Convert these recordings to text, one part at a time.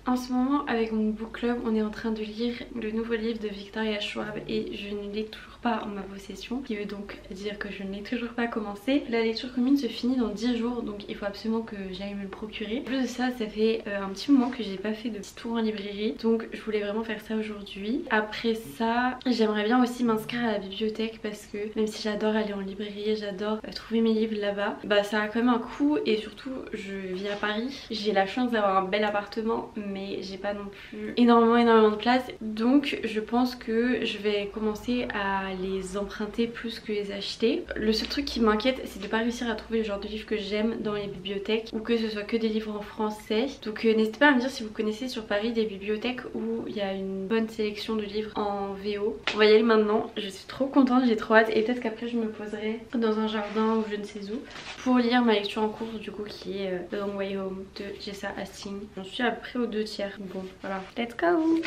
En ce moment avec mon book club on est en train de lire le nouveau livre de Victoria Schwab et je ne l'ai toujours pas en ma possession, ce qui veut donc dire que je ne l'ai toujours pas commencé. La lecture commune se finit dans 10 jours donc il faut absolument que j'aille me le procurer. En plus de ça, ça fait un petit moment que j'ai pas fait de petit tour en librairie donc je voulais vraiment faire ça aujourd'hui. Après ça j'aimerais bien aussi m'inscrire à la bibliothèque parce que même si j'adore aller en librairie, j'adore trouver mes livres là-bas, bah ça a quand même un coût et surtout je vis à Paris. J'ai la chance d'avoir un bel appartement mais j'ai pas non plus énormément de place donc je pense que je vais commencer à les emprunter plus que les acheter. Le seul truc qui m'inquiète c'est de pas réussir à trouver le genre de livre que j'aime dans les bibliothèques ou que ce soit que des livres en français. Donc n'hésitez pas à me dire si vous connaissez sur Paris des bibliothèques où il y a une bonne sélection de livres en VO. On va y aller maintenant, je suis trop contente, j'ai trop hâte et peut-être qu'après je me poserai dans un jardin ou je ne sais où pour lire ma lecture en cours du coup qui est The Long Way Home de Jessa Hastings. J'en suis à peu près aux 2/3. Bon voilà, let's go!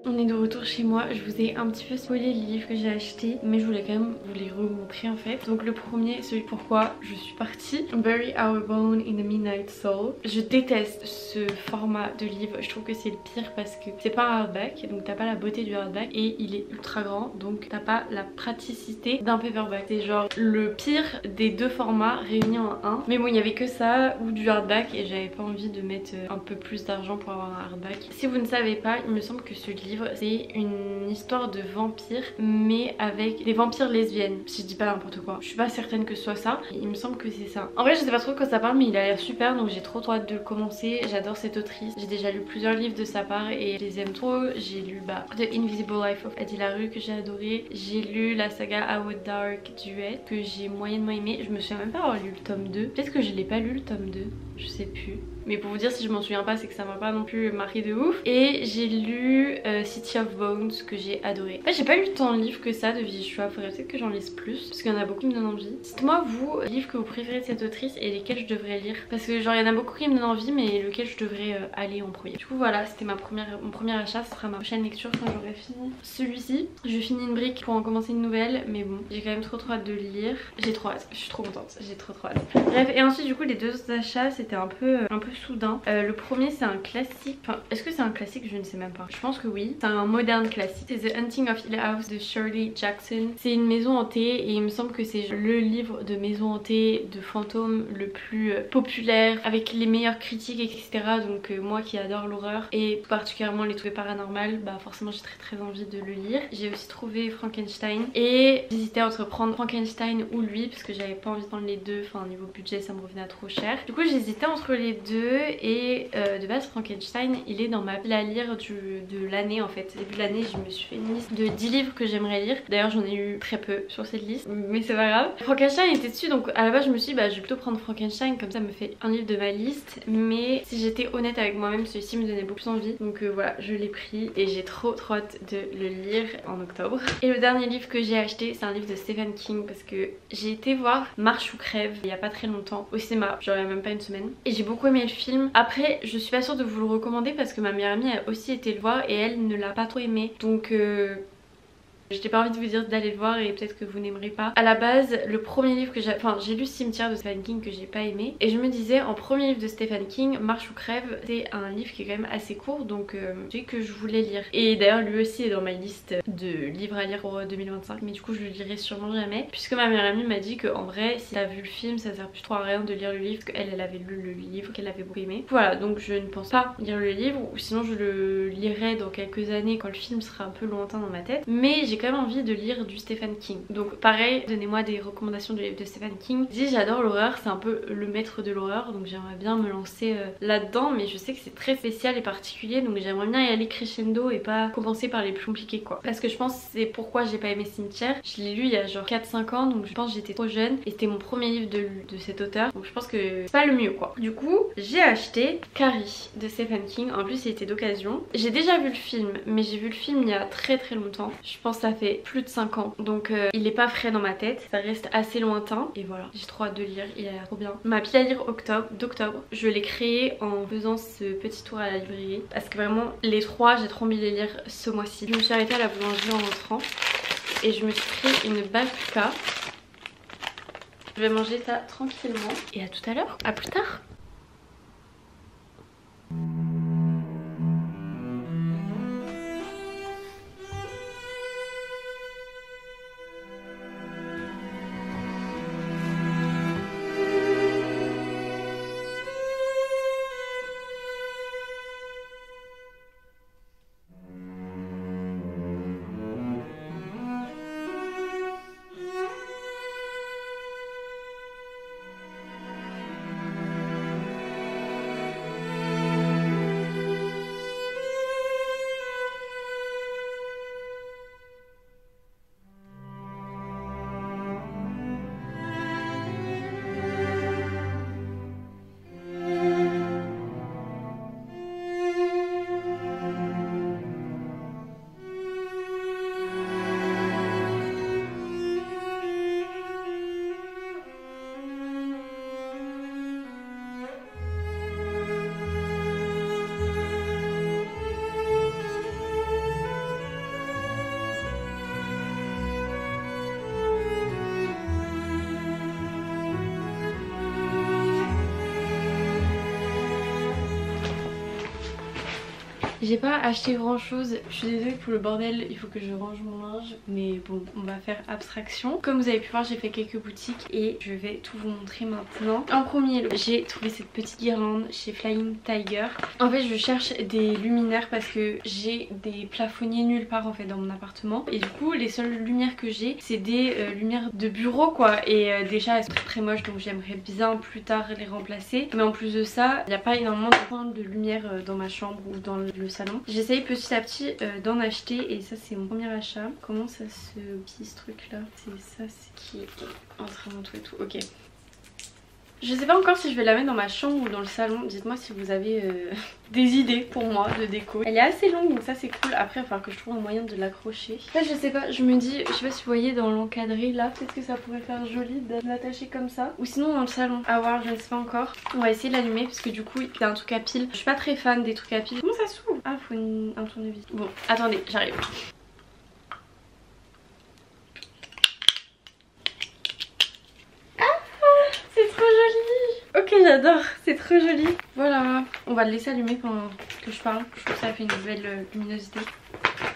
On est de retour chez moi, je vous ai un petit peu spoilé les livres que j'ai achetés mais je voulais quand même vous les remontrer en fait. Donc le premier, celui pourquoi je suis partie, Bury Our Bone in the Midnight Soul. Je déteste ce format de livre, je trouve que c'est le pire parce que c'est pas un hardback donc t'as pas la beauté du hardback et il est ultra grand donc t'as pas la praticité d'un paperback. C'est genre le pire des deux formats réunis en un. Mais bon il y avait que ça ou du hardback et j'avais pas envie de mettre un peu plus d'argent pour avoir un hardback. Si vous ne savez pas, il me semble que ce livre c'est une histoire de vampires mais avec des vampires lesbiennes, si je dis pas n'importe quoi. Je suis pas certaine que ce soit ça, il me semble que c'est ça. En vrai je sais pas trop de quoi ça parle mais il a l'air super donc j'ai trop hâte de le commencer. J'adore cette autrice, j'ai déjà lu plusieurs livres de sa part et je les aime trop. J'ai lu The Invisible Life of Addie LaRue que j'ai adoré, j'ai lu la saga Our Dark Duet que j'ai moyennement aimé. Je me souviens même pas avoir lu le tome 2, peut-être que je l'ai pas lu le tome 2, je sais plus. Mais pour vous dire si je m'en souviens pas c'est que ça m'a pas non plus marqué de ouf. Et j'ai lu City of Bones que j'ai adoré. En fait j'ai pas lu tant de livres que ça de Vishwa, faudrait peut-être que j'en lise plus parce qu'il y en a beaucoup qui me donnent envie. Dites-moi vous, les livres que vous préférez de cette autrice et lesquels je devrais lire. Parce que genre il y en a beaucoup qui me donnent envie mais lequel je devrais aller en premier. Du coup voilà, c'était mon premier achat, ce sera ma prochaine lecture quand j'aurai fini celui-ci. Je finis une brique pour en commencer une nouvelle mais bon j'ai quand même trop hâte de le lire. J'ai trop hâte, je suis trop contente, j'ai trop hâte. Bref et ensuite du coup les deux autres achats c'était un peu soudain. Le premier c'est un classique, enfin est-ce que c'est un classique, je ne sais même pas, je pense que oui, c'est un moderne classique, c'est The Hunting of Hill House de Shirley Jackson. C'est une maison hantée et il me semble que c'est le livre de maison hantée de fantômes le plus populaire avec les meilleures critiques etc. Donc moi qui adore l'horreur et particulièrement les trucs paranormales, bah forcément j'ai très envie de le lire. J'ai aussi trouvé Frankenstein et j'hésitais entre prendre Frankenstein ou lui parce que j'avais pas envie de prendre les deux, enfin niveau budget ça me revenait à trop cher. Du coup j'hésitais entre les deux et de base Frankenstein il est dans ma pile à lire de l'année en fait. Début de l'année je me suis fait une liste de 10 livres que j'aimerais lire. D'ailleurs j'en ai eu très peu sur cette liste mais c'est pas grave. Frankenstein était dessus donc à la base je me suis dit bah je vais plutôt prendre Frankenstein comme ça me fait un livre de ma liste. Mais si j'étais honnête avec moi-même celui-ci me donnait beaucoup plus envie. Donc voilà je l'ai pris et j'ai trop hâte de le lire en octobre. Et le dernier livre que j'ai acheté c'est un livre de Stephen King parce que j'ai été voir Marche ou crève il y a pas très longtemps au cinéma, genre il y a même pas une semaine. Et j'ai beaucoup aimé le film. Après je suis pas sûre de vous le recommander parce que ma meilleure amie a aussi été le voir et elle ne l'a pas trop aimé. Donc J'ai pas envie de vous dire d'aller le voir et peut-être que vous n'aimerez pas. À la base, le premier livre que j'ai... Enfin, j'ai lu Cimetière de Stephen King que j'ai pas aimé. Et je me disais, en premier livre de Stephen King, Marche ou crève, c'est un livre qui est quand même assez court. Donc j'ai dit que je voulais lire. Et d'ailleurs, lui aussi est dans ma liste de livres à lire pour 2025. Mais du coup, je le lirai sûrement jamais. Puisque ma meilleure amie m'a dit qu'en vrai, si t'as vu le film, ça sert plus trop à rien de lire le livre. Parce qu'elle, elle avait lu le livre, qu'elle avait beaucoup aimé. Voilà, donc je ne pense pas lire le livre. Ou sinon, je le lirai dans quelques années quand le film sera un peu lointain dans ma tête. Mais j'ai quand même envie de lire du Stephen King. Donc pareil, donnez-moi des recommandations de livres de Stephen King. Je dis j'adore l'horreur, c'est un peu le maître de l'horreur. Donc j'aimerais bien me lancer là-dedans. Mais je sais que c'est très spécial et particulier. Donc j'aimerais bien y aller crescendo et pas commencer par les plus compliqués quoi. Parce que je pense que c'est pourquoi j'ai pas aimé Cimetière. Je l'ai lu il y a genre 4-5 ans. Donc je pense que j'étais trop jeune. Et c'était mon premier livre de cet auteur. Donc je pense que c'est pas le mieux quoi. Du coup j'ai acheté Carrie de Stephen King. En plus il était d'occasion. J'ai déjà vu le film. Mais j'ai vu le film il y a très longtemps. Je pense que ça fait plus de 5 ans. Donc il est pas frais dans ma tête. Ça reste assez lointain. Et voilà. J'ai trop hâte de lire. Il a l'air trop bien. Ma pile à lire d'octobre. Je l'ai créé en faisant ce petit tour à la librairie. Parce que vraiment les trois j'ai trop envie de les lire ce mois-ci. Je me suis arrêtée à la boulangerie en rentrant. Et je me suis pris une bakuka. Je vais manger ça tranquillement. Et à tout à l'heure. À plus tard. J'ai pas acheté grand chose, je suis désolée pour le bordel, il faut que je range mon linge. Mais bon, on va faire abstraction. Comme vous avez pu voir, j'ai fait quelques boutiques et je vais tout vous montrer maintenant. En premier, j'ai trouvé cette petite guirlande chez Flying Tiger. En fait je cherche des luminaires parce que j'ai des plafonniers nulle part en fait dans mon appartement. Et du coup les seules lumières que j'ai c'est des lumières de bureau quoi. Et déjà elles sont très moches donc j'aimerais bien plus tard les remplacer. Mais en plus de ça, il n'y a pas énormément de points de lumière dans ma chambre ou dans le salon. J'essaye petit à petit d'en acheter et ça c'est mon premier achat. Comment ça se plie ce truc là? C'est ça, c'est qui est entre mon tout et tout. Ok. Je sais pas encore si je vais la mettre dans ma chambre ou dans le salon. Dites-moi si vous avez des idées pour moi de déco. Elle est assez longue donc ça c'est cool. Après il va falloir que je trouve un moyen de l'accrocher. Là je sais pas, je me dis, je sais pas si vous voyez dans l'encadré là, peut-être que ça pourrait faire joli de l'attacher comme ça. Ou sinon dans le salon. À voir, je ne sais pas encore. On va essayer de l'allumer parce que du coup il y a un truc à pile. Je suis pas très fan des trucs à pile. Comment ça s'ouvre? Ah faut un tournevis. Bon attendez, j'arrive. Ok j'adore, c'est trop joli. Voilà, on va le laisser allumer pendant que je parle. Je trouve que ça fait une belle luminosité.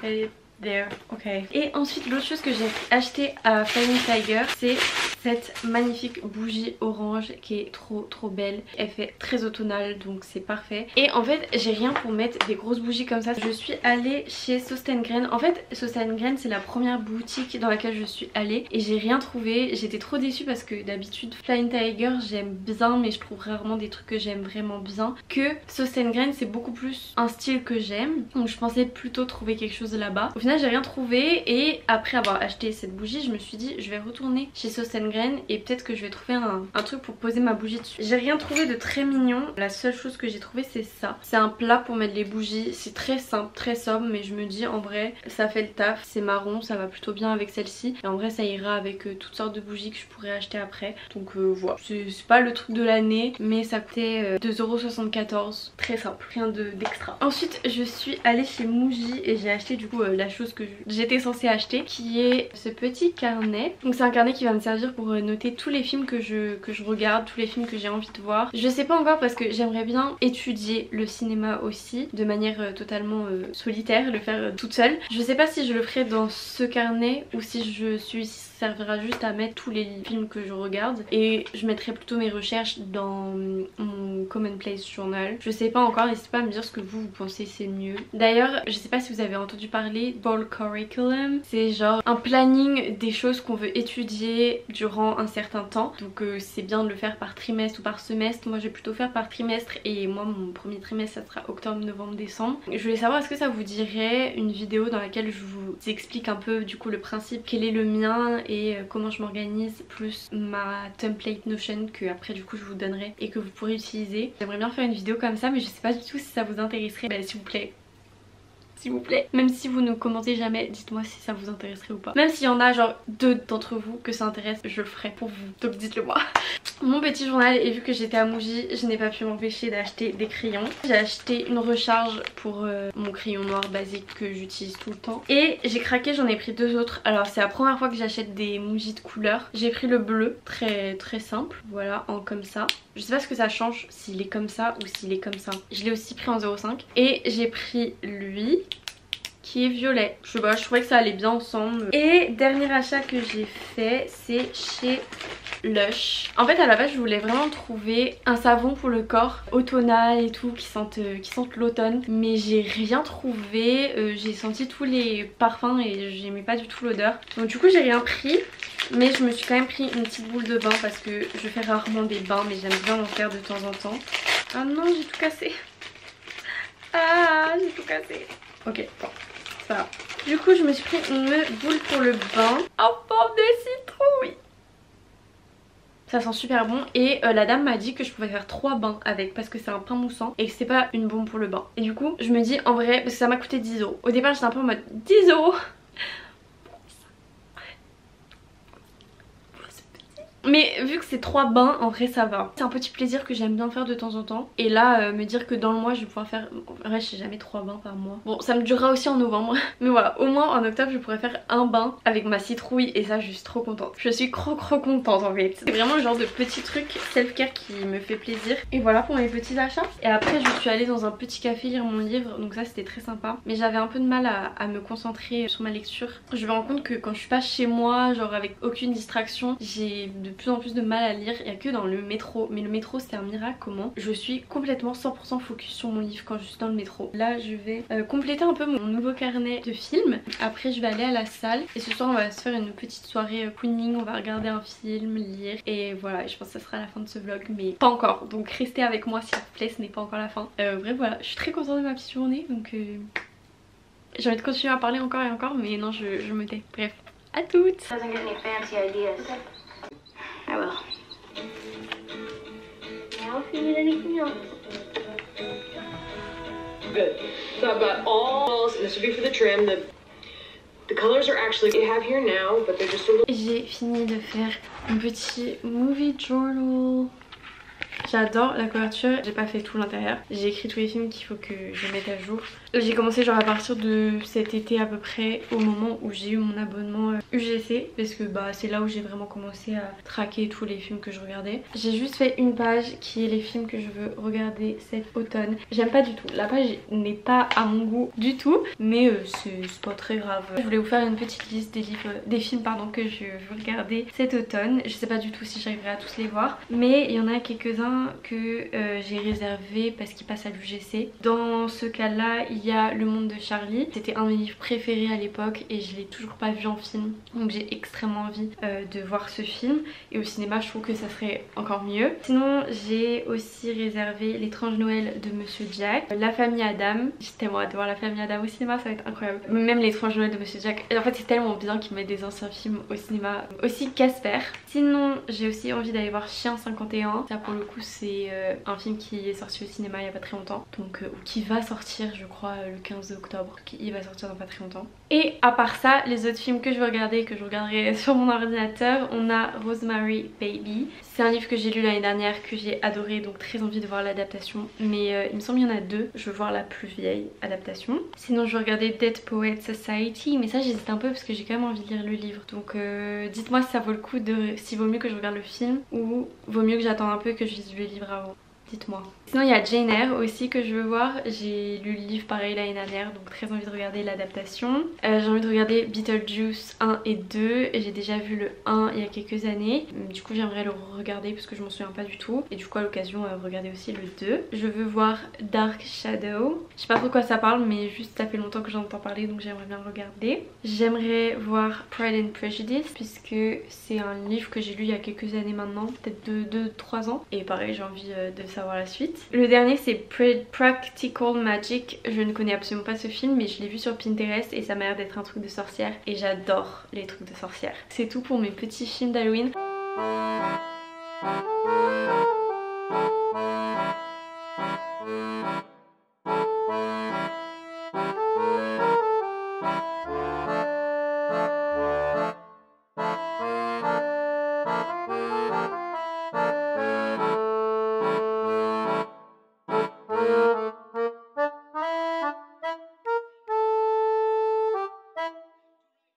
Et there, ok. Et ensuite l'autre chose que j'ai acheté à Flying Tiger, c'est cette magnifique bougie orange qui est trop belle. Elle fait très automnale donc c'est parfait. Et en fait j'ai rien pour mettre des grosses bougies comme ça. Je suis allée chez Sostengren. En fait Sostengren c'est la première boutique dans laquelle je suis allée et j'ai rien trouvé. J'étais trop déçue parce que d'habitude Flying Tiger j'aime bien mais je trouve rarement des trucs que j'aime vraiment bien. Que Sostengren c'est beaucoup plus un style que j'aime. Donc je pensais plutôt trouver quelque chose là-bas. Au final j'ai rien trouvé et après avoir acheté cette bougie je me suis dit je vais retourner chez Sostengren graines et peut-être que je vais trouver un truc pour poser ma bougie dessus. J'ai rien trouvé de très mignon. La seule chose que j'ai trouvé c'est ça. C'est un plat pour mettre les bougies. C'est très simple, très sobre, mais je me dis en vrai ça fait le taf. C'est marron, ça va plutôt bien avec celle-ci. Et en vrai ça ira avec toutes sortes de bougies que je pourrais acheter après. Donc voilà. C'est pas le truc de l'année, mais ça coûtait 2,74 €. Très simple, rien d'extra. Ensuite je suis allée chez Muji et j'ai acheté du coup la chose que j'étais censée acheter, qui est ce petit carnet. Donc c'est un carnet qui va me servir pour noter tous les films que je regarde, tous les films que j'ai envie de voir. Je sais pas encore parce que j'aimerais bien étudier le cinéma aussi de manière totalement solitaire, le faire toute seule. Je sais pas si je le ferai dans ce carnet ou si celui-ci servira juste à mettre tous les films que je regarde et je mettrai plutôt mes recherches dans mon Commonplace Journal. Je sais pas encore, n'hésitez pas à me dire ce que vous pensez c'est mieux. D'ailleurs je sais pas si vous avez entendu parler Ball Curriculum, c'est genre un planning des choses qu'on veut étudier durant un certain temps. Donc c'est bien de le faire par trimestre ou par semestre. Moi je vais plutôt faire par trimestre et moi mon premier trimestre ça sera octobre, novembre, décembre. Je voulais savoir est-ce que ça vous dirait une vidéo dans laquelle je vous explique un peu du coup le principe, quel est le mien et comment je m'organise, plus ma template Notion que après du coup je vous donnerai et que vous pourrez utiliser. J'aimerais bien faire une vidéo comme ça mais je sais pas du tout si ça vous intéresserait. Bah s'il vous plaît, s'il vous plaît. Même si vous ne commentez jamais, dites-moi si ça vous intéresserait ou pas. Même s'il y en a genre 2 d'entre vous que ça intéresse, je le ferai pour vous. Donc dites-le moi. Mon petit journal, et vu que j'étais à Muji, je n'ai pas pu m'empêcher d'acheter des crayons. J'ai acheté une recharge pour mon crayon noir basique que j'utilise tout le temps. Et j'ai craqué, j'en ai pris 2 autres. Alors c'est la première fois que j'achète des Muji de couleur. J'ai pris le bleu, très simple. Voilà, en comme ça. Je sais pas ce que ça change s'il est comme ça ou s'il est comme ça. Je l'ai aussi pris en 0,5. Et j'ai pris lui qui est violet. Je sais pas, je trouvais que ça allait bien ensemble. Et dernier achat que j'ai fait, c'est chez Lush. En fait à la base je voulais vraiment trouver un savon pour le corps automnal et tout qui sente l'automne, mais j'ai rien trouvé. J'ai senti tous les parfums et j'aimais pas du tout l'odeur. Donc du coup j'ai rien pris, mais je me suis quand même pris une petite boule de bain parce que je fais rarement des bains mais j'aime bien en faire de temps en temps. Ah non, j'ai tout cassé. Ah, j'ai tout cassé. Ok, bon. Ça. Du coup je me suis pris une boule pour le bain en forme de citrouille. Ça sent super bon et la dame m'a dit que je pouvais faire 3 bains avec parce que c'est un pain moussant et que c'est pas une bombe pour le bain. Et du coup je me dis en vrai, parce que ça m'a coûté 10 €. Au départ j'étais un peu en mode 10 €. Mais vu que c'est 3 bains, en vrai ça va. C'est un petit plaisir que j'aime bien faire de temps en temps. Et là me dire que dans le mois je vais pouvoir faire... En vrai je sais jamais 3 bains par mois. Bon ça me durera aussi en novembre. Mais voilà, au moins en octobre je pourrais faire un bain avec ma citrouille. Et ça je suis trop contente. Je suis trop contente en fait. C'est vraiment le genre de petit truc self-care qui me fait plaisir. Et voilà pour mes petits achats. Et après je suis allée dans un petit café lire mon livre. Donc ça c'était très sympa. Mais j'avais un peu de mal à me concentrer sur ma lecture. Je me rends compte que quand je suis pas chez moi, genre avec aucune distraction, j'ai de plus en plus de mal à lire. Il n'y a que dans le métro. Mais le métro c'est un miracle comment je suis complètement 100% focus sur mon livre quand je suis dans le métro. Là je vais compléter un peu mon nouveau carnet de films. Après je vais aller à la salle et ce soir on va se faire une petite soirée cooning. On va regarder un film, lire et voilà, je pense que ça sera la fin de ce vlog mais pas encore. Donc restez avec moi s'il vous plaît, ce n'est pas encore la fin. Bref voilà, je suis très contente de ma petite journée donc j'ai envie de continuer à parler encore et encore mais non je me tais. Bref, à toutes. I will. Now if you need anything else. Good. So I've got all, this would be for the trim. The colors are actually you have here now, but they're just a little... J'ai fini de faire un petit movie journal. J'adore la couverture, j'ai pas fait tout l'intérieur. J'ai écrit tous les films qu'il faut que je mette à jour. J'ai commencé genre à partir de cet été à peu près, au moment où j'ai eu mon abonnement UGC. Parce que bah c'est là où j'ai vraiment commencé à traquer tous les films que je regardais. J'ai juste fait une page qui est les films que je veux regarder cet automne. J'aime pas du tout, la page n'est pas à mon goût du tout. Mais c'est pas très grave. Je voulais vous faire une petite liste des films pardon, que je veux regarder cet automne. Je sais pas du tout si j'arriverai à tous les voir. Mais il y en a quelques-uns bien que j'ai réservé parce qu'il passe à l'UGC. Dans ce cas-là, il y a Le Monde de Charlie. C'était un de mes livres préférés à l'époque et je l'ai toujours pas vu en film. Donc j'ai extrêmement envie de voir ce film. Et au cinéma, je trouve que ça serait encore mieux. Sinon, j'ai aussi réservé L'étrange Noël de Monsieur Jack. La famille Adam. J'ai tellement hâte de voir La famille Adam au cinéma, ça va être incroyable. Même L'étrange Noël de Monsieur Jack. Et en fait, c'est tellement bien qu'ils mettent des anciens films au cinéma. Aussi Casper. Sinon, j'ai aussi envie d'aller voir Chien 51. Ça pour le coup, c'est un film qui est sorti au cinéma il y a pas très longtemps. Donc, ou qui va sortir, je crois, le 15 octobre. Il va sortir dans pas très longtemps. Et à part ça, les autres films que je vais regarder, que je regarderai sur mon ordinateur, on a Rosemary Baby. C'est un livre que j'ai lu l'année dernière, que j'ai adoré, donc très envie de voir l'adaptation. Mais il me semble qu'il y en a deux. Je veux voir la plus vieille adaptation. Sinon, je vais regarder Dead Poet Society. Mais ça, j'hésite un peu parce que j'ai quand même envie de lire le livre. Donc dites-moi si ça vaut le coup s'il vaut mieux que je regarde le film ou vaut mieux que j'attende un peu que je lise le livre avant. Dites-moi. Sinon il y a Jane Eyre aussi que je veux voir. J'ai lu le livre pareil l'année dernière, donc très envie de regarder l'adaptation. J'ai envie de regarder Beetlejuice 1 et 2. J'ai déjà vu le 1 il y a quelques années. Du coup j'aimerais le regarder parce que je m'en souviens pas du tout. Et du coup à l'occasion regarder aussi le 2. Je veux voir Dark Shadow. Je sais pas trop de quoi ça parle mais juste ça fait longtemps que j'en entends parler donc j'aimerais bien le regarder. J'aimerais voir Pride and Prejudice puisque c'est un livre que j'ai lu il y a quelques années maintenant. Peut-être 2-3 ans. Et pareil j'ai envie de savoir la suite. Le dernier c'est Practical Magic. Je ne connais absolument pas ce film mais je l'ai vu sur Pinterest et ça m'a l'air d'être un truc de sorcière et j'adore les trucs de sorcière. C'est tout pour mes petits films d'Halloween.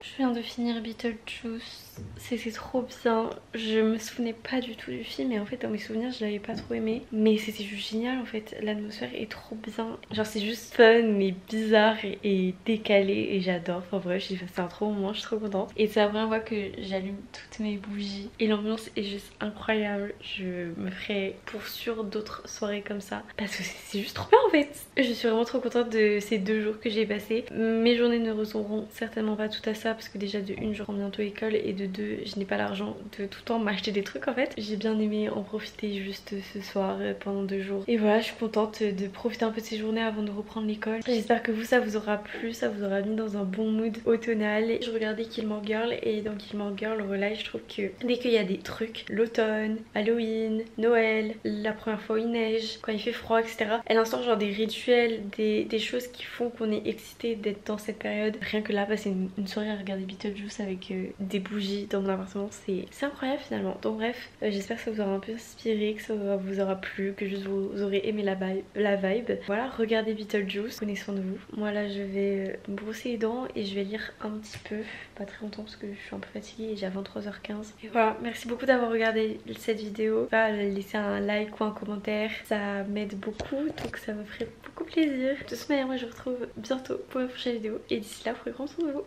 Je viens de finir Beetlejuice, c'était trop bien. Je me souvenais pas du tout du film et en fait dans mes souvenirs je l'avais pas trop aimé. Mais c'était juste génial en fait, l'atmosphère est trop bien. Genre c'est juste fun mais bizarre et décalé et j'adore. Enfin bref, j'ai passé un trop bon moment, je suis trop contente. Et c'est la première fois que j'allume toutes mes bougies et l'ambiance est juste incroyable. Je me ferai pour sûr d'autres soirées comme ça parce que c'est juste trop bien en fait. Je suis vraiment trop contente de ces 2 jours que j'ai passés. Mes journées ne ressembleront certainement pas tout à ça parce que déjà de 1 je rentre bientôt école et de 2 je n'ai pas l'argent de tout le temps m'acheter des trucs en fait. J'ai bien aimé en profiter juste ce soir pendant 2 jours et voilà, je suis contente de profiter un peu de ces journées avant de reprendre l'école. J'espère que vous ça vous aura plu, ça vous aura mis dans un bon mood automnal. Je regardais Gilmore Girl et dans Gilmore Girl Relay je trouve que dès qu'il y a des trucs, l'automne, Halloween, Noël, la première fois où il neige, quand il fait froid etc, elle instaure genre des rituels, des choses qui font qu'on est excité d'être dans cette période. Rien que là passer une soirée à regarder Beetlejuice avec des bougies dans mon appartement, c'est incroyable finalement. Donc bref, j'espère que ça vous aura un peu inspiré, que ça vous aura plu, que juste vous aurez aimé la vibe. Voilà, regardez Beetlejuice, prenez soin de vous. Moi là je vais me brosser les dents et je vais lire un petit peu, pas très longtemps parce que je suis un peu fatiguée et j'ai à 23h15. Et voilà, merci beaucoup d'avoir regardé cette vidéo. Laissez un like ou un commentaire, ça m'aide beaucoup donc ça me ferait beaucoup plaisir. De toute manière moi je vous retrouve bientôt pour une prochaine vidéo et d'ici là prenez grand soin de vous.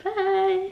Bye.